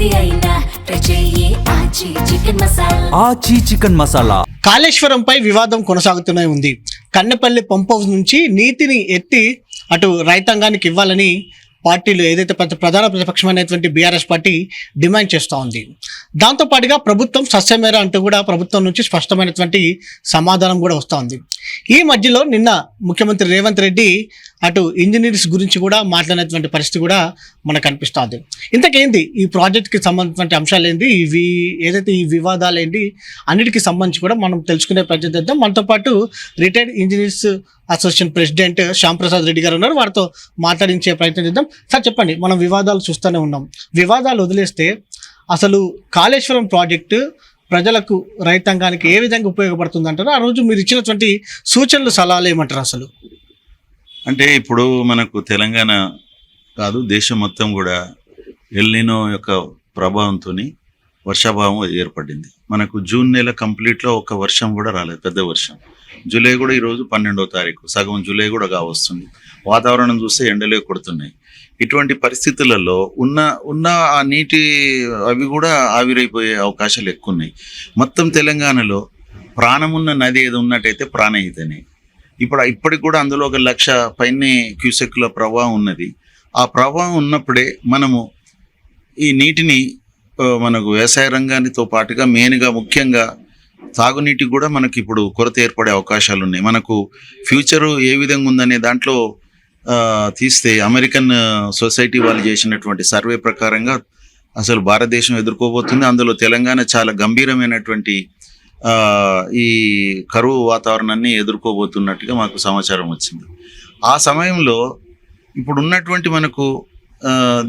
ఏది అయినా ట్రై చెయ్యి ఆచి చికెన్ మసాలా. ఆచి చికెన్ మసాలా. కాళేశ్వరంపై వివాదం కొనసాగుతూనే ఉంది. కన్నెపల్లి పంప్ హౌస్ నుంచి నీటిని ఎత్తి అటు రైతాంగానికి ఇవ్వాలని పార్టీలు ఏదైతే ప్రధాన ప్రతిపక్షమైనటువంటి బీఆర్ఎస్ పార్టీ డిమాండ్ చేస్తూ ఉంది. దాంతోపాటుగా ప్రభుత్వం సస్యమేర అంటూ కూడా ప్రభుత్వం నుంచి స్పష్టమైనటువంటి సమాధానం కూడా వస్తూ ఉంది. ఈ మధ్యలో నిన్న ముఖ్యమంత్రి రేవంత్ రెడ్డి అటు ఇంజనీర్స్ గురించి కూడా మాట్లాడినటువంటి పరిస్థితి కూడా మనకు కనిపిస్తుంది. ఇంతకేంది ఈ ప్రాజెక్ట్కి సంబంధించిన అంశాలు ఏంటి, ఇవి ఏదైతే ఈ వివాదాలు ఏంటి అన్నిటికీ సంబంధించి కూడా మనం తెలుసుకునే ప్రయత్నం చేద్దాం. మనతో పాటు retired engineers association president Shyam Prasad Reddy గారు ఉన్నారు. వారితో మాట్లాడించే ప్రయత్నం చేద్దాం. సార్ చెప్పండి, మనం వివాదాలు చూస్తూనే ఉన్నాం. వివాదాలు వదిలేస్తే అసలు కాళేశ్వరం ప్రాజెక్టు ప్రజలకు రైతాంగానికి ఏ విధంగా ఉపయోగపడుతుంది అంటారు? ఆ రోజు మీరు ఇచ్చినటువంటి సూచనలు సలహాలు ఏమంటారు? అసలు అంటే ఇప్పుడు మనకు తెలంగాణ కాదు దేశం మొత్తం కూడా ఎల్నినో యొక్క ప్రభావంతో వర్షాభావం ఏర్పడింది. మనకు జూన్ నెల కంప్లీట్లో ఒక వర్షం కూడా రాలేదు, పెద్ద వర్షం. జూలై కూడా ఈరోజు 12వ తారీఖు, సగం జూలై కూడా కావస్తుంది. వాతావరణం చూస్తే ఎండలే కొడుతున్నాయి. ఇటువంటి పరిస్థితులలో ఉన్న ఆ నీటి అవి కూడా ఆవిరైపోయే అవకాశాలు ఎక్కువ ఉన్నాయి. మొత్తం తెలంగాణలో ప్రాణమున్న నది ఏది ఉన్నట్టయితే ప్రాణహితనే. ఇప్పటికి కూడా అందులో 1,00,000 పైనే క్యూసెక్ల ప్రవాహం ఉన్నది. ఆ ప్రవాహం ఉన్నప్పుడే మనము ఈ నీటిని మనకు వ్యవసాయ రంగానితో పాటుగా మెయిన్గా ముఖ్యంగా తాగునీటికి కూడా మనకి ఇప్పుడు కొరత ఏర్పడే అవకాశాలు ఉన్నాయి. మనకు ఫ్యూచరు ఏ విధంగా ఉందనే దాంట్లో తీస్తే అమెరికన్ సొసైటీ వాళ్ళు చేసినటువంటి సర్వే ప్రకారంగా అసలు భారతదేశం ఎదుర్కోబోతుంది. అందులో తెలంగాణ చాలా గంభీరమైనటువంటి ఈ కరువు వాతావరణాన్ని ఎదుర్కోబోతున్నట్టుగా మాకు సమాచారం వచ్చింది. ఆ సమయంలో ఇప్పుడు ఉన్నటువంటి మనకు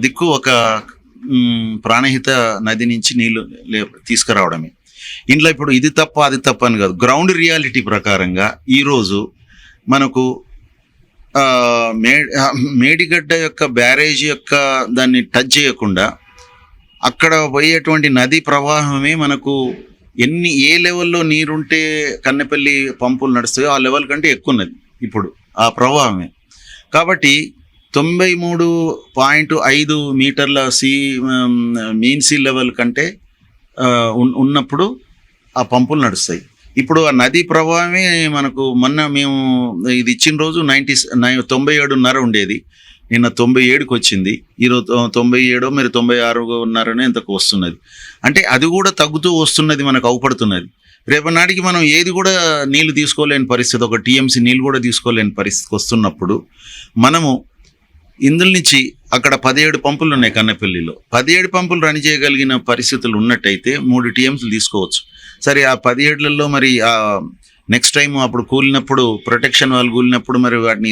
దిక్కు ఒక ప్రాణహిత నది నుంచి నీళ్లు తీసుకురావడమే. ఇంట్లో ఇప్పుడు ఇది తప్ప అది తప్ప అని కాదు, గ్రౌండ్ రియాలిటీ ప్రకారంగా ఈరోజు మనకు మేడిగడ్డ యొక్క బ్యారేజ్ యొక్క దాన్ని టచ్ చేయకుండా అక్కడ పోయేటువంటి నది ప్రవాహమే మనకు ఏ లెవెల్లో నీరుంటే కన్నెపల్లి పంపులు నడుస్తాయో ఆ లెవెల్ కంటే ఎక్కువ ఉన్నది ఇప్పుడు ఆ ప్రవాహమే. కాబట్టి 93.5 మీటర్ల మీన్ సీ లెవెల్ కంటే ఉన్నప్పుడు ఆ పంపులు నడుస్తాయి. ఇప్పుడు ఆ నది ప్రవాహమే మనకు మొన్న మేము ఇది ఇచ్చిన రోజు 97.5 ఉండేది, నిన్న 97కి వచ్చింది. ఈరోజు 97 మరి 96.5 ఎంతకు వస్తున్నది. అంటే అది కూడా తగ్గుతూ వస్తున్నది, మనకు అవుపడుతున్నది. రేపటి నాటికి మనం ఏది కూడా నీళ్లు తీసుకోలేని పరిస్థితి, ఒక టీఎంసీ నీళ్ళు కూడా తీసుకోలేని పరిస్థితికి వస్తున్నప్పుడు మనము ఇందులో నుంచి అక్కడ 17 పంపులు ఉన్నాయి కన్నెపల్లిలో. 17 పంపులు రన్ చేయగలిగిన పరిస్థితులు ఉన్నట్టయితే 3 టీఎంసీలు తీసుకోవచ్చు. సరే ఆ 17లలో మరి నెక్స్ట్ టైం అప్పుడు కూలినప్పుడు ప్రొటెక్షన్ వాళ్ళు కూలినప్పుడు మరి వాటిని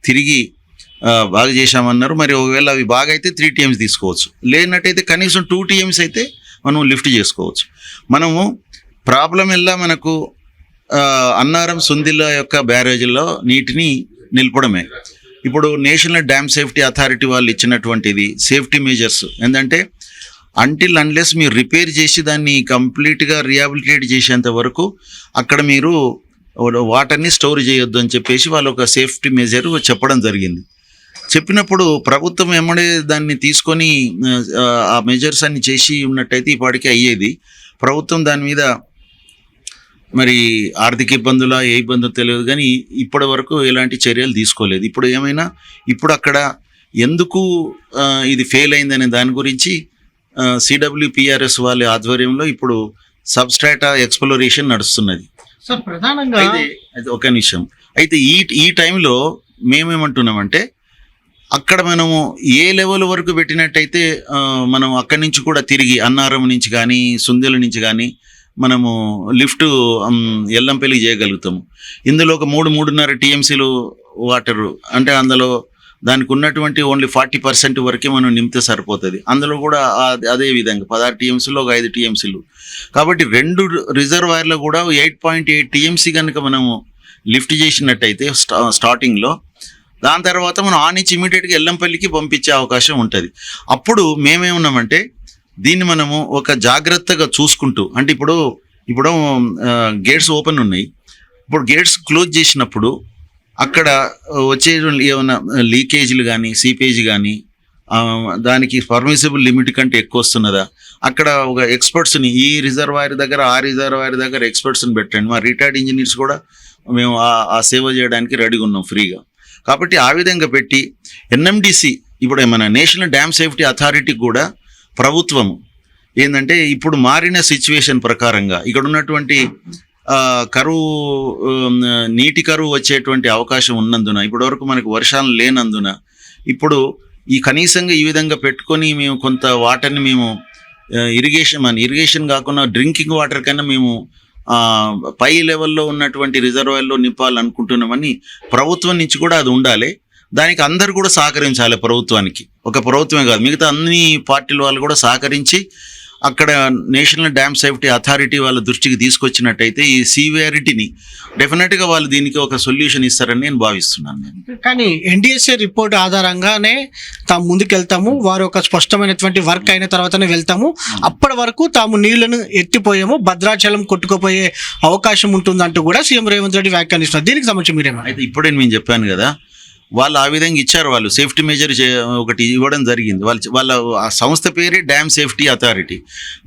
తిరిగి బాగా చేశామన్నారు. మరి ఒకవేళ అవి బాగా అయితే 3 టీఎంసీ తీసుకోవచ్చు, లేనట్టయితే కనీసం 2 టీఎంసీ అయితే మనం లిఫ్ట్ చేసుకోవచ్చు. మనము ప్రాబ్లం ఎలా మనకు అన్నారం సుందిల్ల యొక్క బ్యారేజీలో నీటిని నిలపడమే. ఇప్పుడు నేషనల్ డ్యామ్ సేఫ్టీ అథారిటీ వాళ్ళు ఇచ్చినటువంటిది సేఫ్టీ మెజర్స్ ఏంటంటే అంటిల్ అన్లెస్ మీరు రిపేర్ చేసి దాన్ని కంప్లీట్గా రిహాబిలిటేట్ చేసేంత వరకు అక్కడ మీరు వాటర్ని స్టోర్ చేయొద్దు అని చెప్పేసి వాళ్ళు ఒక సేఫ్టీ మెజర్ చెప్పడం జరిగింది. చెప్పినప్పుడు ప్రభుత్వం ఎమ్మడే దాన్ని తీసుకొని ఆ మెజర్స్ అన్ని చేసి ఉన్నట్టయితే ఇప్పటికే అయ్యేది. ప్రభుత్వం దాని మీద మరి ఆర్థిక ఇబ్బందులా ఏ ఇబ్బందులు తెలియదు కానీ ఇప్పటి వరకు ఎలాంటి చర్యలు తీసుకోలేదు. ఇప్పుడు ఏమైనా ఇప్పుడు అక్కడ ఎందుకు ఇది ఫెయిల్ అయిందనే దాని గురించి CWPRS వాళ్ళ ఆధ్వర్యంలో ఇప్పుడు సబ్స్ట్రాటా ఎక్స్ప్లోరేషన్ నడుస్తున్నది. సార్ ప్రధానంగా అయితే ఒక నిమిషం, అయితే ఈ టైంలో మేమేమంటున్నామంటే అక్కడ మనము ఏ లెవెల్ వరకు పెట్టినట్టయితే మనం అక్కడి నుంచి కూడా తిరిగి అన్నారం నుంచి కానీ సుందెల నుంచి కానీ మనము లిఫ్ట్ ఎల్లంపల్లి చేయగలుగుతాము. ఇందులో ఒక 3-3.5 టీఎంసీలు వాటర్ అంటే అందులో దానికి ఉన్నటువంటి ఓన్లీ 40% వరకే మనం నింపితే సరిపోతుంది. అందులో కూడా అదే విధంగా 16 టీఎంసీలు ఒక 5 టీఎంసీలు కాబట్టి 2 రిజర్వాయర్లు కూడా 8.8 టీఎంసీ కనుక మనము లిఫ్ట్ చేసినట్టయితే స్టార్టింగ్లో దాని తర్వాత మనం ఆ నుంచి ఇమీడియట్గా ఎల్లంపల్లికి పంపించే అవకాశం ఉంటుంది. అప్పుడు మేమేమున్నామంటే దీన్ని మనము ఒక జాగ్రత్తగా చూసుకుంటూ అంటే ఇప్పుడు గేట్స్ ఓపెన్ ఉన్నాయి, ఇప్పుడు గేట్స్ క్లోజ్ చేసినప్పుడు అక్కడ వచ్చే ఏమైనా లీకేజీలు కానీ సీపేజ్ కానీ దానికి పర్మిసిబుల్ లిమిట్ కంటే ఎక్కువ వస్తున్నదా, అక్కడ ఒక ఎక్స్పర్ట్స్ని ఈ రిజర్వాయర్ దగ్గర ఆ రిజర్వాయర్ దగ్గర ఎక్స్పర్ట్స్ని పెట్టండి. మా రిటైర్డ్ ఇంజనీర్స్ కూడా మేము ఆ సేవ చేయడానికి రెడీగా ఉన్నాం ఫ్రీగా. కాబట్టి ఆ విధంగా పెట్టి ఎన్ఎండిసి ఇప్పుడు మన నేషనల్ డ్యామ్ సేఫ్టీ అథారిటీ కూడా ప్రభుత్వం ఏంటంటే ఇప్పుడు మారిన సిచ్యువేషన్ ప్రకారంగా ఇక్కడ ఉన్నటువంటి కరువు నీటి కరువు వచ్చేటువంటి అవకాశం ఉన్నందున ఇప్పటివరకు మనకు వర్షాలు లేనందున ఇప్పుడు ఈ కనీసంగా ఈ విధంగా పెట్టుకొని మేము కొంత వాటర్ని మేము ఇరిగేషన్ కాకుండా డ్రింకింగ్ వాటర్ కన్నా మేము పై లెవెల్లో ఉన్నటువంటి రిజర్వాయర్లో నింపాలనుకుంటున్నామని ప్రభుత్వం నుంచి కూడా అది ఉండాలి. దానికి అందరు కూడా సహకరించాలి ప్రభుత్వానికి. ఒక ప్రభుత్వమే కాదు, మిగతా అన్ని పార్టీల వాళ్ళు కూడా సహకరించి అక్కడ నేషనల్ డ్యామ్ సేఫ్టీ అథారిటీ వాళ్ళ దృష్టికి తీసుకొచ్చినట్టయితే ఈ సివియారిటీని డెఫినెట్గా వాళ్ళు దీనికి ఒక సొల్యూషన్ ఇస్తారని నేను భావిస్తున్నాను. కానీ ఎన్డిఎస్ఏ రిపోర్ట్ ఆధారంగానే తాము ముందుకెళ్తాము, వారు ఒక స్పష్టమైనటువంటి వర్క్ అయిన తర్వాతనే వెళ్తాము, అప్పటి వరకు తాము నీళ్లను ఎత్తిపోయాము, భద్రాచలం కొట్టుకుపోయే అవకాశం ఉంటుందంటూ కూడా సీఎం రేవంత్ రెడ్డి వ్యాఖ్యానిస్తున్నారు. దీనికి సంబంధించి మీరేమో అయితే ఇప్పుడే నేను చెప్పాను కదా, వాళ్ళు ఆ విధంగా ఇచ్చారు. వాళ్ళు సేఫ్టీ మెజర్ ఒకటి ఇవ్వడం జరిగింది. వాళ్ళ ఆ సంస్థ పేరే డ్యామ్ సేఫ్టీ అథారిటీ.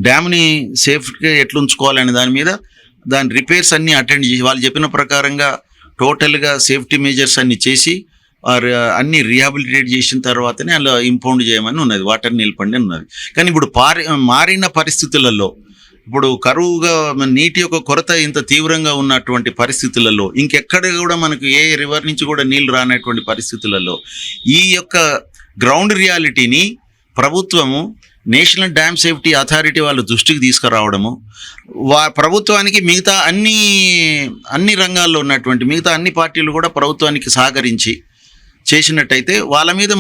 డ్యామ్ని సేఫ్గా ఎట్లా ఉంచుకోవాలనే దాని మీద దాని రిపేర్స్ అన్నీ అటెండ్ చేసి వాళ్ళు చెప్పిన ప్రకారంగా టోటల్గా సేఫ్టీ మెజర్స్ అన్ని చేసి అన్ని రీహాబిలిటేట్ చేసిన తర్వాతనే అలా ఇంపౌండ్ చేయమని ఉన్నది, వాటర్ నిలపండి ఉన్నది. కానీ ఇప్పుడు మారిన పరిస్థితులలో ఇప్పుడు కరువుగా నీటి యొక్క కొరత ఇంత తీవ్రంగా ఉన్నటువంటి పరిస్థితులలో ఇంకెక్కడ కూడా మనకు ఏ రివర్ నుంచి కూడా నీళ్లు రానటువంటి పరిస్థితులలో ఈ యొక్క గ్రౌండ్ రియాలిటీని ప్రభుత్వము నేషనల్ డ్యామ్ సేఫ్టీ అథారిటీ వాళ్ళ దృష్టికి తీసుకురావడము, ప్రభుత్వానికి మిగతా అన్ని రంగాల్లో ఉన్నటువంటి మిగతా అన్ని పార్టీలు కూడా ప్రభుత్వానికి సహకరించి చేసినట్టయితే వాళ్ళ మీద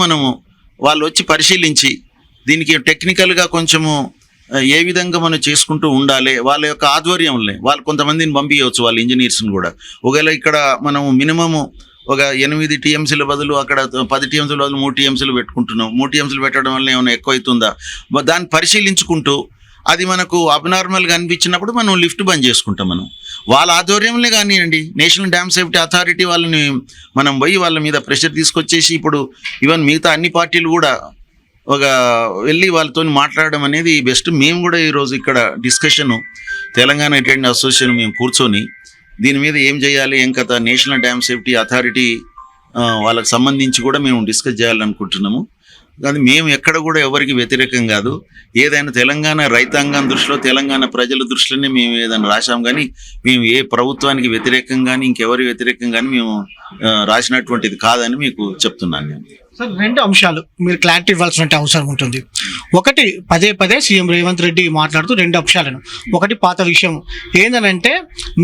వాళ్ళు వచ్చి పరిశీలించి దీనికి టెక్నికల్గా కొంచెము ఏ విధంగా మనం చేసుకుంటూ ఉండాలి, వాళ్ళ యొక్క ఆధ్వర్యంలో వాళ్ళు కొంతమందిని పంపించవచ్చు, వాళ్ళ ఇంజనీర్స్ని కూడా. ఒకవేళ ఇక్కడ మనం మినిమము ఒక 8 టీఎంసీల బదులు అక్కడ 10 టీఎంసీల బదులు 3 టీఎంసీలు పెట్టుకుంటున్నాం. 3 టీఎంసీలు పెట్టడం వల్ల ఏమైనా ఎక్కువ అవుతుందా, దాన్ని పరిశీలించుకుంటూ అది మనకు అబ్నార్మల్గా అనిపించినప్పుడు మనం లిఫ్ట్ బంద్ చేసుకుంటాం. వాళ్ళ ఆధ్వర్యంలో కానివ్వండి, నేషనల్ డ్యామ్ సేఫ్టీ అథారిటీ వాళ్ళని మనం పోయి వాళ్ళ మీద ప్రెషర్ తీసుకొచ్చేసి ఇప్పుడు ఈవెన్ మిగతా అన్ని పార్టీలు కూడా వెళ్ళి వాళ్ళతో మాట్లాడడం అనేది బెస్ట్. మేము కూడా ఈరోజు ఇక్కడ డిస్కషను తెలంగాణ రిటైర్డ్ అసోసియేషన్ మేము కూర్చొని దీని మీద ఏం చేయాలి, ఏం కథ నేషనల్ డ్యామ్ సేఫ్టీ అథారిటీ వాళ్ళకి సంబంధించి కూడా మేము డిస్కస్ చేయాలనుకుంటున్నాము. కానీ మేము ఎక్కడ కూడా ఎవరికి వ్యతిరేకం కాదు. ఏదైనా తెలంగాణ రైతాంగం దృష్టిలో తెలంగాణ ప్రజల దృష్టిలోనే మేము ఏదైనా రాసాం, కానీ మేము ఏ ప్రభుత్వానికి వ్యతిరేకం కానీ ఇంకెవరి వ్యతిరేకం కానీ మేము రాసినటువంటిది కాదని మీకు చెప్తున్నాను నేను. సార్, 2 అంశాలు మీరు క్లారిటీ ఇవ్వాల్సిన అవసరం ఉంటుంది. ఒకటి, పదే సీఎం రేవంత్ రెడ్డి మాట్లాడుతూ 2 అంశాలను. ఒకటి పాత విషయం ఏంటంటే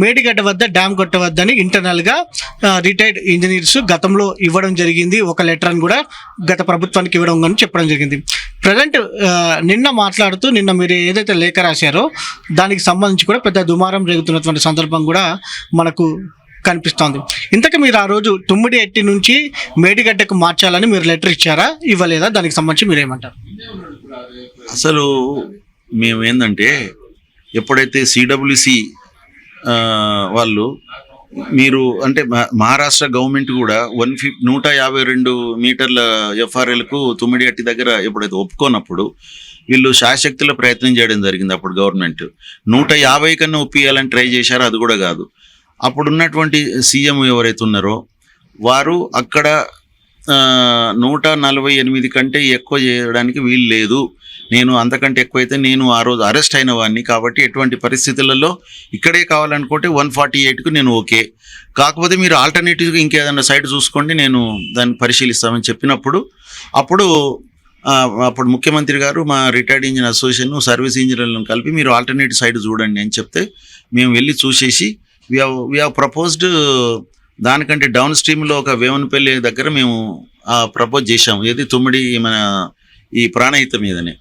మేడిగడ్డ వద్ద డ్యామ్ కట్టవద్దని ఇంటర్నల్గా రిటైర్డ్ ఇంజనీర్స్ గతంలో ఇవ్వడం జరిగింది, ఒక లెటర్ అని కూడా గత ప్రభుత్వానికి ఇవ్వడం కానీ చెప్పడం జరిగింది. ప్రజెంట్ నిన్న మాట్లాడుతూ నిన్న మీరు ఏదైతే లేఖ రాశారో దానికి సంబంధించి కూడా పెద్ద దుమారం రేగుతున్నటువంటి సందర్భం కూడా మనకు కనిపిస్తోంది. ఇంతకు మీరు ఆ రోజు తుమ్మిడి ఎట్టి నుంచి మేడిగడ్డకు మార్చాలని మీరు లెటర్ ఇచ్చారా, ఇవ్వలేదా? దానికి సంబంధించి మీరేమంటారు? అసలు మేము ఏంటంటే ఎప్పుడైతే సిడబ్ల్యూసి వాళ్ళు మీరు అంటే మహారాష్ట్ర గవర్నమెంట్ కూడా 152 మీటర్ల ఎఫ్ఆర్ఎల్కు తుమ్మిడి అట్టి దగ్గర ఎప్పుడైతే ఒప్పుకోనప్పుడు వీళ్ళు శాశక్తిలో ప్రయత్నం చేయడం జరిగింది. అప్పుడు గవర్నమెంట్ 150 కన్నా ఒప్పియాలని ట్రై చేశారు, అది కూడా కాదు. అప్పుడున్నటువంటి సీఎం ఎవరైతే ఉన్నారో వారు అక్కడ 148 కంటే ఎక్కువ చేయడానికి వీలు లేదు, నేను అంతకంటే ఎక్కువైతే నేను ఆ రోజు అరెస్ట్ అయిన వాడిని, కాబట్టి ఎటువంటి పరిస్థితులలో ఇక్కడే కావాలనుకుంటే 148కు నేను ఓకే, కాకపోతే మీరు ఆల్టర్నేటివ్గా ఇంకేదన్నా సైడ్ చూసుకోండి, నేను దాన్ని పరిశీలిస్తామని చెప్పినప్పుడు అప్పుడు ముఖ్యమంత్రి గారు మా రిటైర్డ్ ఇంజనీర్ అసోసియేషన్ సర్వీస్ ఇంజనీర్లను కలిపి మీరు ఆల్టర్నేటివ్ సైడ్ చూడండి అని చెప్తే మేము వెళ్ళి చూసేసి we have proposed దానికంటే డౌన్ స్ట్రీమ్లో ఒక వేమనపల్లి దగ్గర మేము ప్రపోజ్ చేశాము, ఏది తుమ్మిడి మన ఈ ప్రాణహిత మీదనే.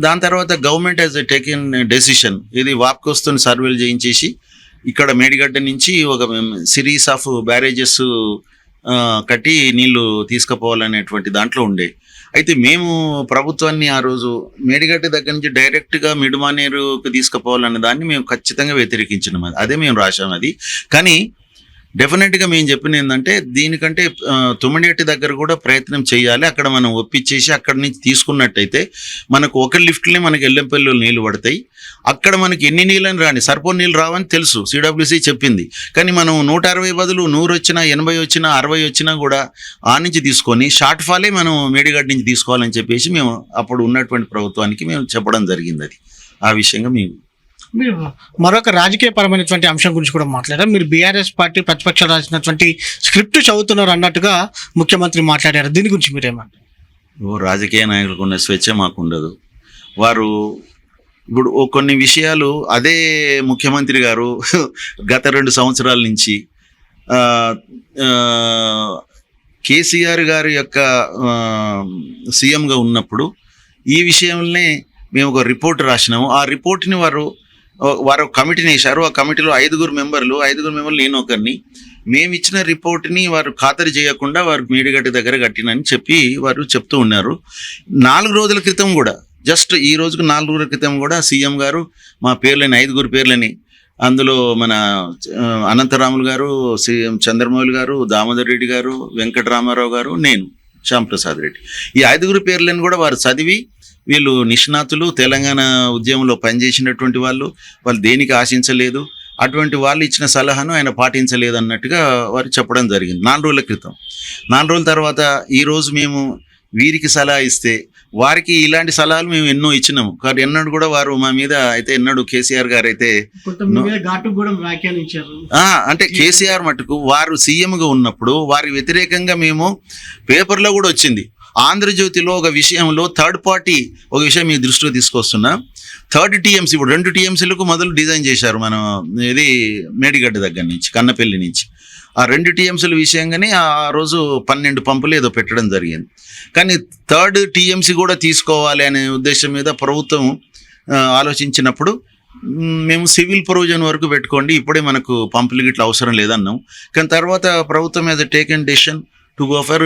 దాని తర్వాత గవర్నమెంట్ హ్యాస్ టేకెన్ డెసిషన్, ఇది వాప్కోస్తో సర్వేలు చేయించేసి ఇక్కడ మేడిగడ్డ నుంచి ఒక సిరీస్ ఆఫ్ బ్యారేజెస్ కట్టి నీళ్లు తీసుకుపోవాలనేటువంటి దాంట్లో ఉండే. అయితే మేము ప్రభుత్వాన్ని ఆ రోజు మేడిగడ్డ దగ్గర నుంచి డైరెక్ట్గా మిడుమానేరుకు తీసుకుపోవాలనే దాన్ని మేము ఖచ్చితంగా వ్యతిరేకించినాం. అదే మేము రాసాం అది. కానీ డెఫినెట్గా మేము చెప్పింది ఏంటంటే దీనికంటే తుమ్మిడిహట్టి దగ్గర కూడా ప్రయత్నం చేయాలి. అక్కడ మనం ఒప్పించేసి అక్కడి నుంచి తీసుకున్నట్టయితే మనకు ఒక లిఫ్ట్లే మనకి ఎల్లంపల్లిలో నీళ్లు పడతాయి. అక్కడ మనకి ఎన్ని నీళ్ళని రాని సరిపోని నీళ్ళు రావని తెలుసు, సిడబ్ల్యూసీ చెప్పింది. కానీ మనం 160 బదులు 100 వచ్చినా 80 వచ్చినా 60 వచ్చినా కూడా ఆ నుంచి తీసుకొని షార్ట్ ఫాలే మనం మేడిగడ్డ నుంచి తీసుకోవాలని చెప్పేసి మేము అప్పుడు ఉన్నటువంటి ప్రభుత్వానికి మేము చెప్పడం జరిగింది. అది ఆ విషయంగా మేము మీరు మరొక రాజకీయపరమైనటువంటి అంశం గురించి కూడా మాట్లాడారు. మీరు బీఆర్ఎస్ పార్టీ ప్రతిపక్షాలు రాసినటువంటి స్క్రిప్ట్ చదువుతున్నారు అన్నట్టుగా ముఖ్యమంత్రి మాట్లాడారు. దీని గురించి మీరేమంటారు? రాజకీయ నాయకులకు ఉన్న స్వేచ్ఛ మాకు ఉండదు. వారు ఇప్పుడు కొన్ని విషయాలు అదే ముఖ్యమంత్రి గారు గత 2 సంవత్సరాల నుంచి కేసీఆర్ గారి యొక్క సీఎంగా ఉన్నప్పుడు ఈ విషయంలోనే మేము ఒక రిపోర్ట్ రాసినాము. ఆ రిపోర్ట్ని వారు కమిటీని వేశారు. ఆ కమిటీలో 5 మెంబర్లు నేను ఒకరిని. మేము ఇచ్చిన రిపోర్ట్ని వారు ఖాతరు చేయకుండా వారు మేడిగడ్డ దగ్గర కట్టినని చెప్పి వారు చెప్తూ ఉన్నారు. 4 రోజుల క్రితం కూడా, జస్ట్ ఈ రోజుకు 4 రోజుల క్రితం కూడా సీఎం గారు మా పేర్లని 5 పేర్లని, అందులో మన అనంతరాములు గారు, సీఎం చంద్రమౌళి గారు, దామోదర్ రెడ్డి గారు, వెంకటరామారావు గారు, నేను శ్యాంప్రసాద్ రెడ్డి, ఈ 5 పేర్లను కూడా వారు చదివి వీళ్ళు నిష్ణాతులు, తెలంగాణ ఉద్యమంలో పనిచేసినటువంటి వాళ్ళు దేనికి ఆశించలేదు, అటువంటి వాళ్ళు ఇచ్చిన సలహాను ఆయన పాటించలేదు అన్నట్టుగా వారు చెప్పడం జరిగింది 4 రోజుల క్రితం. 4 రోజుల తర్వాత ఈరోజు మేము వీరికి సలహా ఇస్తే వారికి ఇలాంటి సలహాలు మేము ఎన్నో ఇచ్చినాము. కానీ ఎన్నడూ కూడా వారు మా మీద అయితే ఎన్నడూ కేసీఆర్ గారు అయితే అంటే కేసీఆర్ మటుకు వారు సీఎంగా ఉన్నప్పుడు వారి వ్యతిరేకంగా మేము పేపర్లో కూడా వచ్చింది. ఆంధ్రజ్యోతిలో ఒక విషయంలో థర్డ్ పార్టీ ఒక విషయం మీ దృష్టిలో తీసుకొస్తున్నా. 3rd TMC ఇప్పుడు 2 TMCలకు మొదలు డిజైన్ చేశారు మనం, ఇది మేడిగడ్డ దగ్గర నుంచి కన్నపల్లి నుంచి. ఆ 2 TMCల విషయంగానే ఆ రోజు 12 పంపులు ఏదో పెట్టడం జరిగింది. కానీ 3rd TMC కూడా తీసుకోవాలి అనే ఉద్దేశం మీద ప్రభుత్వం ఆలోచించినప్పుడు మేము సివిల్ ప్రొవిజన్ వరకు పెట్టుకోండి, ఇప్పుడే మనకు పంపులు గిట్ల అవసరం లేదన్నాం. కానీ తర్వాత ప్రభుత్వం as taken decision to go for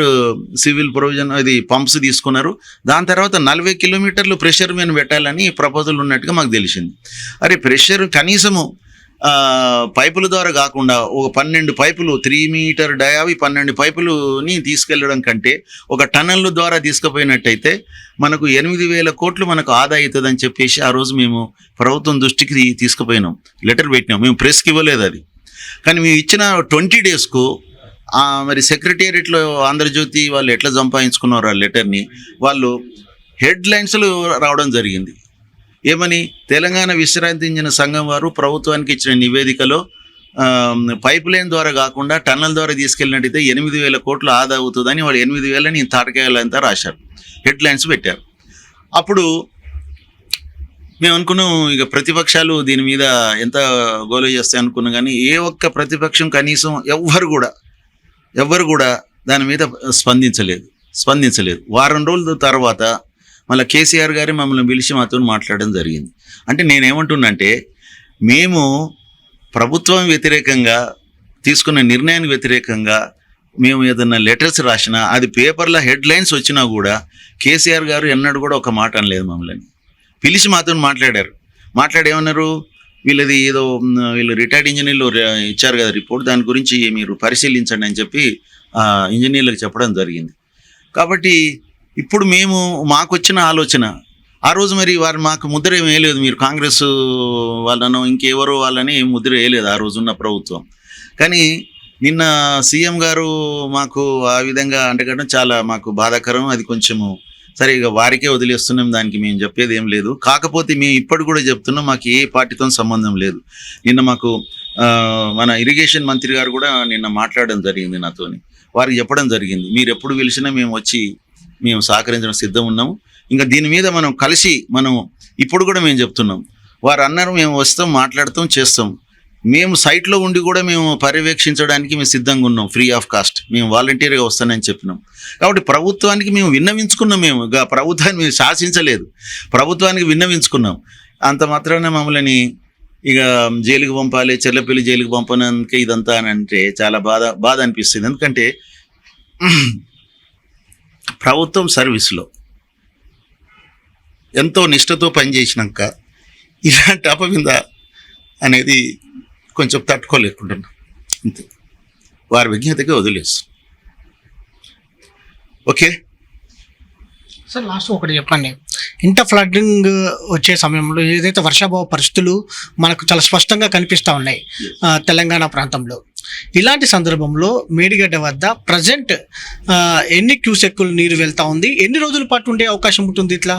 civil provision, అది పంప్స్ తీసుకున్నారు. దాని తర్వాత 40 కిలోమీటర్లు ప్రెషర్ మీద పెట్టాలని ప్రపోజల్ ఉన్నట్టుగా మాకు తెలిసింది. అరే ప్రెషర్ కనీసము పైపుల ద్వారా కాకుండా ఒక 12 పైపులు 3 మీటర్ డయావి 12 పైపులుని తీసుకెళ్లడం కంటే ఒక టన్నెల్ ద్వారా తీసుకుపోయినట్టయితే మనకు 8,000 కోట్లు మనకు ఆదా అవుతుందని చెప్పేసి ఆ రోజు మేము ప్రభుత్వం దృష్టికి తీసుకుపోయినాం, లెటర్ పెట్టినాం. మేము ప్రెస్కి ఇవ్వలేదు అది. కానీ మేము ఇచ్చిన 20 డేస్కు మరి సెక్రటేరియట్లో ఆంధ్రజ్యోతి వాళ్ళు ఎట్లా సంపాదించుకున్నారు ఆ లెటర్ని, వాళ్ళు హెడ్లైన్స్లు రావడం జరిగింది. ఏమని, తెలంగాణ విశ్రాంతి ఇంజన్ సంఘం వారు ప్రభుత్వానికి ఇచ్చిన నివేదికలో పైప్ లైన్ ద్వారా కాకుండా టన్నల్ ద్వారా తీసుకెళ్ళినట్టయితే 8,000 కోట్లు ఆదా అవుతుందని వాళ్ళు 8,000ని తాటకాయలంతా రాశారు, హెడ్లైన్స్ పెట్టారు. అప్పుడు మేము అనుకున్నాం ఇక ప్రతిపక్షాలు దీని మీద ఎంత గోల చేస్తాయి అనుకున్నాం. కానీ ఏ ఒక్క ప్రతిపక్షం కనీసం ఎవ్వరు కూడా దాని మీద స్పందించలేదు. వారం రోజుల తర్వాత మళ్ళీ కేసీఆర్ గారి మమ్మల్ని పిలిచి మాతో మాట్లాడడం జరిగింది. అంటే నేనేమంటున్నంటే, మేము ప్రభుత్వం వ్యతిరేకంగా తీసుకున్న నిర్ణయానికి వ్యతిరేకంగా మేము ఏదన్నా లెటర్స్ రాసినా అది పేపర్లో హెడ్లైన్స్ వచ్చినా కూడా కేసీఆర్ గారు ఎన్నడూ కూడా ఒక మాట అనలేదు. మమ్మల్ని పిలిచి మాతో మాట్లాడేమన్నారు, వీళ్ళు రిటైర్డ్ ఇంజనీర్లు ఇచ్చారు కదా రిపోర్ట్, దాని గురించి మీరు పరిశీలించండి అని చెప్పి ఇంజనీర్లకు చెప్పడం జరిగింది. కాబట్టి ఇప్పుడు మాకు వచ్చిన ఆలోచన, ఆ రోజు మరి వారు మాకు ముద్ర ఏమి వేయలేదు, మీరు కాంగ్రెస్ వాళ్ళను ఇంకెవరో వాళ్ళని ముద్ర వేయలేదు ఆ రోజున్న ప్రభుత్వం. కానీ నిన్న సీఎం గారు మాకు ఆ విధంగా అంటగడం చాలా మాకు బాధాకరం. అది కొంచెము సరే ఇక వారికే వదిలేస్తున్నాం, దానికి మేము చెప్పేది ఏం లేదు. కాకపోతే మేము ఇప్పటి కూడా చెప్తున్నాం, మాకు ఏ పార్టీతో సంబంధం లేదు. నిన్న మాకు మన ఇరిగేషన్ మంత్రి గారు కూడా నిన్న మాట్లాడడం జరిగింది నాతోని. వారికి చెప్పడం జరిగింది, మీరు ఎప్పుడు పిలిచినా మేము సహకరించడం సిద్ధం ఉన్నాము. ఇంకా దీని మీద మనం కలిసి ఇప్పుడు కూడా మేము చెప్తున్నాం. వారు అన్నారు మేము వస్తాం, మాట్లాడతాం, చేస్తాం. మేము సైట్లో ఉండి కూడా మేము పర్యవేక్షించడానికి మేము సిద్ధంగా ఉన్నాం, ఫ్రీ ఆఫ్ కాస్ట్. మేము వాలంటీర్గా వస్తానని చెప్పినాం. కాబట్టి ప్రభుత్వానికి మేము విన్నవించుకున్నాం. మేము ప్రభుత్వాన్ని మేము శాసించలేదు, ప్రభుత్వానికి విన్నవించుకున్నాం. అంత మాత్రాన మమ్మల్ని ఇక జైలుకి పంపాలి, చెర్లపల్లి జైలుకి పంపడానికి ఇదంతా అని అంటే చాలా బాధ అనిపిస్తుంది. ఎందుకంటే ప్రభుత్వం సర్వీస్లో ఎంతో నిష్ఠతో పనిచేసినాక ఇలాంటి అపవింద అనేది కొంచెం తట్టుకోలేకుంటున్నాం అంతే. వారి విజ్ఞతగా వదిలేస్తాం. ఓకే సార్, లాస్ట్ ఒకటి చెప్పండి. ఇంత ఫ్లడ్డింగ్ వచ్చే సమయంలో ఏదైతే వర్షాభావ పరిస్థితులు మనకు చాలా స్పష్టంగా కనిపిస్తూ ఉన్నాయి తెలంగాణ ప్రాంతంలో, ఇలాంటి సందర్భంలో మేడిగడ్డ వద్ద ప్రజెంట్ ఎన్ని క్యూసెక్కులు నీరు వెళ్తా ఉంది, ఎన్ని రోజుల పాటు ఉండే అవకాశం ఉంటుంది ఇట్లా?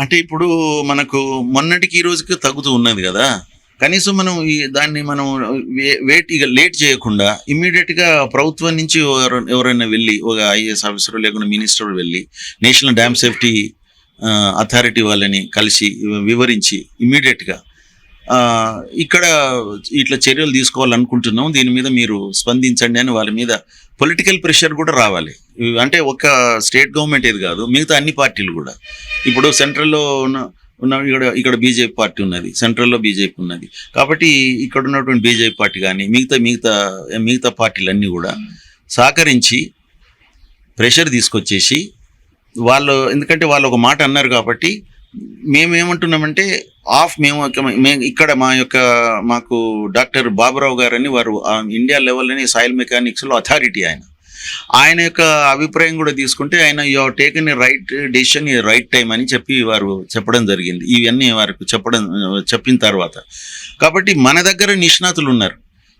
అంటే ఇప్పుడు మనకు మొన్నటికి ఈ రోజుకి తగ్గుతూ ఉన్నది కదా, కనీసం మనం దాన్ని మనం ఇక లేట్ చేయకుండా ఇమ్మీడియట్గా ప్రభుత్వం నుంచి ఎవరైనా వెళ్ళి, ఒక ఐఏఎస్ ఆఫీసర్ లేకుండా మినిస్టర్ వెళ్ళి నేషనల్ డ్యామ్ సేఫ్టీ అథారిటీ వాళ్ళని కలిసి వివరించి ఇమ్మీడియట్గా ఇక్కడ ఇట్లా చర్యలు తీసుకోవాలనుకుంటున్నాం, దీని మీద మీరు స్పందించండి అని వాళ్ళ మీద పొలిటికల్ ప్రెషర్ కూడా రావాలి. అంటే ఒక స్టేట్ గవర్నమెంట్ ఏది కాదు, మిగతా అన్ని పార్టీలు కూడా. ఇప్పుడు సెంట్రల్లో ఉన్న ఇక్కడ బీజేపీ పార్టీ ఉన్నది, సెంట్రల్లో బీజేపీ ఉన్నది, కాబట్టి ఇక్కడ ఉన్నటువంటి బీజేపీ పార్టీ కానీ మిగతా పార్టీలన్నీ కూడా సహకరించి ప్రెషర్ తీసుకొచ్చేసి వాళ్ళు, ఎందుకంటే వాళ్ళు ఒక మాట అన్నారు కాబట్టి మేమేమంటున్నామంటే మేము ఇక్కడ మాకు డాక్టర్ బాబురావు గారని వారు ఇండియా లెవెల్లోని సాయిల్ మెకానిక్స్లో అథారిటీ, ఆయన యొక్క అభిప్రాయం కూడా తీసుకుంటే ఆయన you have taken a right decision ఈ రైట్ టైం అని వారు చెప్పడం జరిగింది. ఇవన్నీ వారికి చెప్పిన తర్వాత కాబట్టి మన దగ్గర నిష్ణాతులు ఉన్నారు,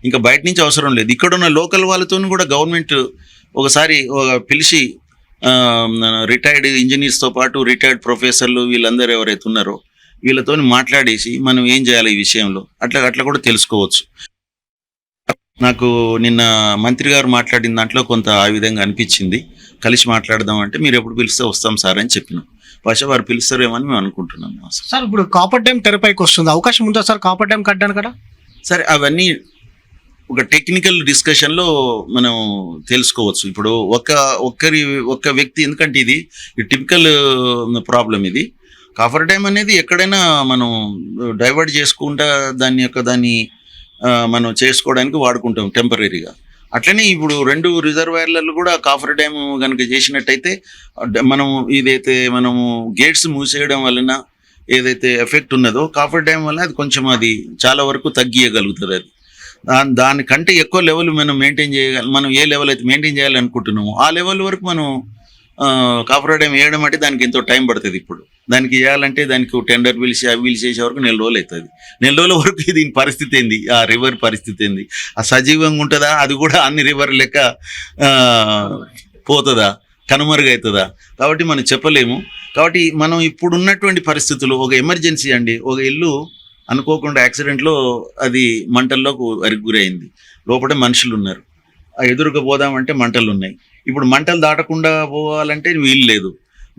ఇంకా బయట నుంచి అవసరం లేదు. ఇక్కడ ఉన్న లోకల్ వాళ్ళతో కూడా గవర్నమెంట్ ఒకసారి పిలిచి రిటైర్డ్ ఇంజనీర్స్తో పాటు రిటైర్డ్ ప్రొఫెసర్లు వీళ్ళందరూ ఎవరైతే ఉన్నారో వీళ్ళతో మాట్లాడేసి మనం ఏం చేయాలి ఈ విషయంలో అట్లా కూడా తెలుసుకోవచ్చు. నాకు నిన్న మంత్రి గారు మాట్లాడిన దాంట్లో కొంత ఆ విధంగా అనిపించింది, కలిసి మాట్లాడదాం అంటే మీరు ఎప్పుడు పిలిస్తే వస్తాం సార్ అని చెప్పినాం. బహుశా వారు పిలుస్తారేమని మేము అనుకుంటున్నాం. సార్, ఇప్పుడు కాపర్ డ్యామ్ తెరపైకి వస్తుంది, అవకాశం ఉందా సార్ కాపర్ డ్యామ్ కట్టడానికి కదా? సరే, అవన్నీ ఒక టెక్నికల్ డిస్కషన్లో మనం తెలుసుకోవచ్చు. ఇప్పుడు ఒక్క వ్యక్తి, ఎందుకంటే ఇది టిపికల్ ప్రాబ్లం, ఇది కాఫర్ డ్యామ్ అనేది ఎక్కడైనా మనం డైవర్ట్ చేసుకుంటా దాన్ని మనం చేసుకోవడానికి వాడుకుంటాం టెంపరీగా. అట్లనే ఇప్పుడు 2 రిజర్వాయర్లలో కూడా కాఫర్ డ్యామ్ కనుక చేసినట్టయితే మనం మనము గేట్స్ మూసేయడం వలన ఏదైతే ఎఫెక్ట్ ఉన్నదో కాఫర్ డ్యామ్ వల్ల అది కొంచెం అది చాలా వరకు తగ్గియగలుగుతుంది. అది దానికంటే ఎక్కువ లెవెల్ మనం మెయింటైన్ చేయగలం. మనం ఏ లెవెల్ అయితే మెయింటైన్ చేయాలనుకుంటున్నామో ఆ లెవెల్ వరకు మనం కాఫర్ డ్యామ్ వేయడం అంటే దానికి ఎంతో టైం పడుతుంది. ఇప్పుడు దానికి వేయాలంటే దానికి టెండర్ పిలిచి చేసే వరకు 4 రోజులు అవుతుంది. 4 రోజుల వరకు దీని పరిస్థితి ఏంది, ఆ రివర్ పరిస్థితి ఏంది, ఆ సజీవంగా ఉంటుందా, అది కూడా అన్ని రివర్ లెక్క పోతుందా, కనుమరుగవుతుందా? కాబట్టి మనం చెప్పలేము. కాబట్టి మనం ఇప్పుడు ఉన్నటువంటి పరిస్థితులు ఒక ఎమర్జెన్సీ అండి, ఒక ఇల్లు అనుకోకుండా యాక్సిడెంట్లో అది మంటల్లోకి గురైంది, లోపల మనుషులు ఉన్నారు, ఆ ఎదురుగా పోదామంటే మంటలు ఉన్నాయి. ఇప్పుడు మంటలు దాటకుండా పోవాలంటే వీలు లేదు,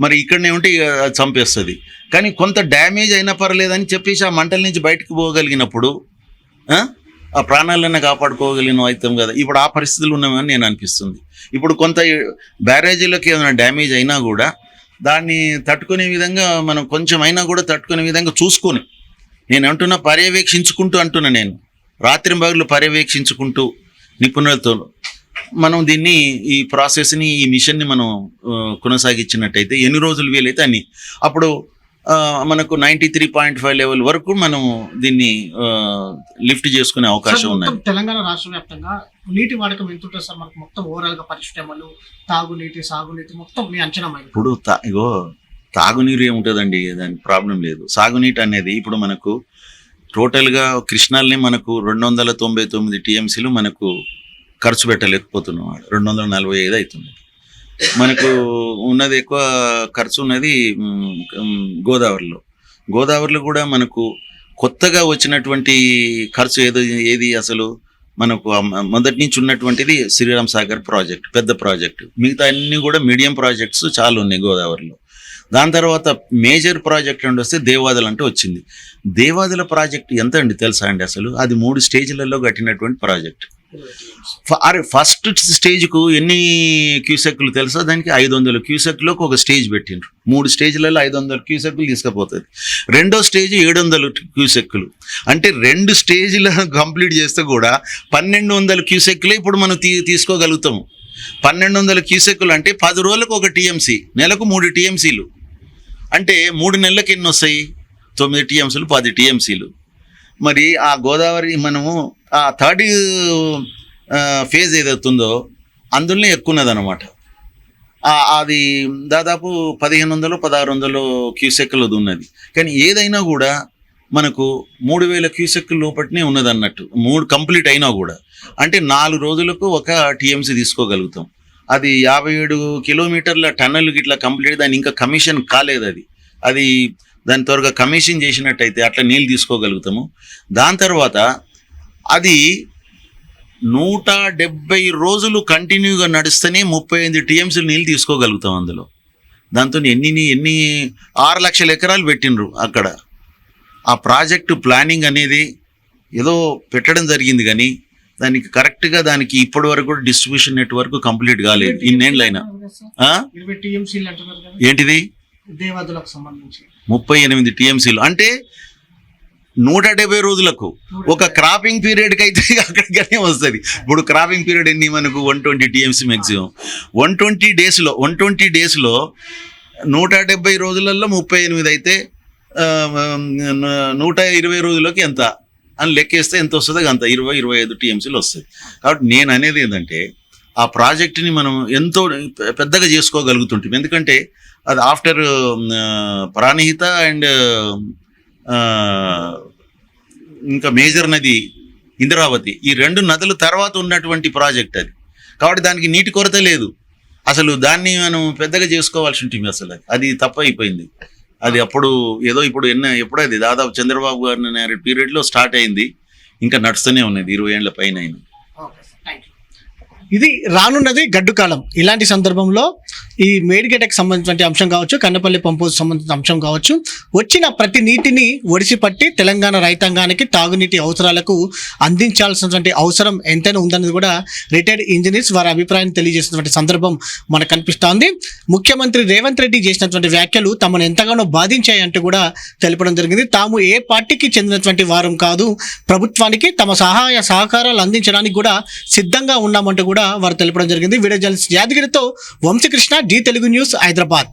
మరి ఇక్కడనే ఉంటే చంపేస్తుంది. కానీ కొంత డ్యామేజ్ అయినా పర్లేదని చెప్పేసి ఆ మంటల నుంచి బయటకు పోగలిగినప్పుడు ఆ ప్రాణాలన్నా కాపాడుకోగలిగిన అవుతాం కదా. ఇప్పుడు ఆ పరిస్థితులు ఉన్నామని నేను అనిపిస్తుంది. ఇప్పుడు కొంత బ్యారేజీలోకి ఏమైనా డ్యామేజ్ అయినా కూడా దాన్ని తట్టుకునే విధంగా మనం కొంచెం అయినా కూడా తట్టుకునే విధంగా చూసుకొని, నేను అంటున్నా పర్యవేక్షించుకుంటూ అంటున్నా, నేను రాత్రింబగళ్ళు పర్యవేక్షించుకుంటూ నిపుణులతో మనం దీన్ని ఈ ప్రాసెస్ని ఈ మిషన్ని మనం కొనసాగించినట్టయితే ఎన్ని రోజులు వీలైతే అన్ని అప్పుడు మనకు 93.5 లెవెల్ వరకు మనం దీన్ని లిఫ్ట్ చేసుకునే అవకాశం ఉన్నది. తెలంగాణ రాష్ట్ర వ్యాప్తంగా నీటి వాడకం ఎంత ఉంటుంది సార్ మనకు మొత్తం ఓవరాల్గా పరిశ్రమలు, తాగునీటి, సాగునీటి మొత్తం మీ అంచనా? ఇప్పుడు తాగునీరు ఏముంటుందండి, దానికి ప్రాబ్లం లేదు. సాగునీటి అనేది ఇప్పుడు మనకు టోటల్గా కృష్ణాలని మనకు 299 టీఎంసీలు మనకు ఖర్చు పెట్టలేకపోతున్నాం, 245 అవుతుంది. మనకు ఉన్నది ఎక్కువ ఖర్చు ఉన్నది గోదావరిలో కూడా మనకు కొత్తగా వచ్చినటువంటి ఖర్చు ఏది అసలు మనకు మొదటి నుంచి ఉన్నటువంటిది శ్రీరామ్ సాగర్ ప్రాజెక్ట్, పెద్ద ప్రాజెక్టు. మిగతా అన్ని కూడా మీడియం ప్రాజెక్ట్స్ చాలా ఉన్నాయి గోదావరిలో. దాని తర్వాత మేజర్ ప్రాజెక్ట్ అండి వస్తే దేవాదులు అంటే వచ్చింది. దేవాదుల ప్రాజెక్ట్ ఎంత అండి తెలుసా అండి? అసలు అది 3 స్టేజ్లలో కట్టినటువంటి ప్రాజెక్ట్. ఫస్ట్ స్టేజ్కు ఎన్ని క్యూసెక్లు తెలుసా? దానికి 500 క్యూసెక్లోకి ఒక స్టేజ్ పెట్టిండ్రు. 3 స్టేజ్లలో 500 క్యూసెక్లు తీసుకుపోతుంది. రెండో స్టేజ్ 700 క్యూసెక్లు. అంటే 2 స్టేజ్లు కంప్లీట్ చేస్తే కూడా 1200 క్యూసెక్లే ఇప్పుడు మనం తీసుకోగలుగుతాము. 1200 క్యూసెక్లు అంటే 10 రోజులకు 1 టీఎంసీ, నెలకు 3 టీఎంసీలు. అంటే 3 నెలలకు ఎన్ని వస్తాయి? 9 టీఎంసీలు, 10 టీఎంసీలు. మరి ఆ గోదావరి మనము ఆ థర్డ్ ఫేజ్ ఏదవుతుందో అందులోనే ఎక్కువ ఉన్నదన్నమాట. అది దాదాపు 1500 1600 క్యూసెక్లు ఉన్నది. కానీ ఏదైనా కూడా మనకు 3000 క్యూసెక్ లోపటినే ఉన్నది అన్నట్టు, 3 కంప్లీట్ అయినా కూడా. అంటే 4 రోజులకు ఒక టీఎంసీ తీసుకోగలుగుతాం. అది 57 కిలోమీటర్ల టన్నల్ ఇట్లా కంప్లీట్, దాని ఇంకా కమిషన్ కాలేదు. అది దాని త్వరగా కమిషన్ చేసినట్టయితే అట్లా నీళ్ళు తీసుకోగలుగుతాము. దాని తర్వాత అది 170 రోజులు కంటిన్యూగా నడుస్తూనే 38 టీఎంసీలు నీళ్ళు తీసుకోగలుగుతాం అందులో. దాంతో ఎన్ని 6 లక్షల ఎకరాలు పెట్టినరు అక్కడ. ఆ ప్రాజెక్టు ప్లానింగ్ అనేది ఏదో పెట్టడం జరిగింది, కానీ దానికి కరెక్ట్గా దానికి ఇప్పటి వరకు కూడా డిస్ట్రిబ్యూషన్ నెట్వర్క్ కంప్లీట్ కాలేదు. ఇన్నేళ్ళైనా ఏంటిది 38 టీఎంసీలు అంటే 170 రోజులకు. ఒక క్రాపింగ్ పీరియడ్కి అయితే అక్కడికనే వస్తుంది. ఇప్పుడు క్రాపింగ్ పీరియడ్ ఎన్ని మనకు 120 టీఎంసీ మ్యాక్సిమం. 120 డేస్లో 170 రోజులలో 38 అయితే 120 రోజులకి ఎంత అని లెక్కేస్తే ఎంత వస్తుందో అంత 20-25 టీఎంసీలు వస్తుంది. కాబట్టి నేను అనేది ఏంటంటే ఆ ప్రాజెక్టుని మనం ఎంతో పెద్దగా చేసుకోగలుగుతుంటాం. ఎందుకంటే అది ఆఫ్టర్ ప్రాణహిత అండ్ ఇంకా మేజర్ నది ఇంద్రావతి, ఈ 2 నదుల తర్వాత ఉన్నటువంటి ప్రాజెక్ట్ అది. కాబట్టి దానికి నీటి కొరత లేదు. అసలు దాన్ని మనం పెద్దగా చేసుకోవాల్సి ఉంటుంది. అసలు అది తప్పైపోయింది. అది అప్పుడు ఏదో ఎప్పుడు అది దాదాపు చంద్రబాబు గారి పీరియడ్లో స్టార్ట్ అయింది, ఇంకా నడుస్తూనే ఉన్నది 20 ఏళ్ల పైన అయింది. ఇది రానున్నది గడ్డు కాలం. ఇలాంటి సందర్భంలో ఈ మేడిగడ్డకు సంబంధించిన అంశం కావచ్చు, కన్నపల్లి పంపు సంబంధించిన అంశం కావచ్చు, వచ్చిన ప్రతి నీటిని ఒడిసి పట్టి తెలంగాణ రైతాంగానికి తాగునీటి అవసరాలకు అందించాల్సినటువంటి అవసరం ఎంతైనా ఉందన్నది కూడా రిటైర్డ్ ఇంజనీర్స్ వారి అభిప్రాయాన్ని తెలియజేసినటువంటి సందర్భం మనకు కనిపిస్తోంది. ముఖ్యమంత్రి రేవంత్ రెడ్డి చేసినటువంటి వ్యాఖ్యలు తమను ఎంతగానో బాధించాయంటూ కూడా తెలపడం జరిగింది. తాము ఏ పార్టీకి చెందినటువంటి వారం కాదు, ప్రభుత్వానికి తమ సహాయ సహకారాలు అందించడానికి కూడా సిద్ధంగా ఉన్నామంటూ కూడా వారు తెలపడం జరిగింది. వీడియో జర్నలిస్ట్ యాదగిరితో వంశీకృష్ణ, జీ తెలుగు న్యూస్, హైదరాబాద్.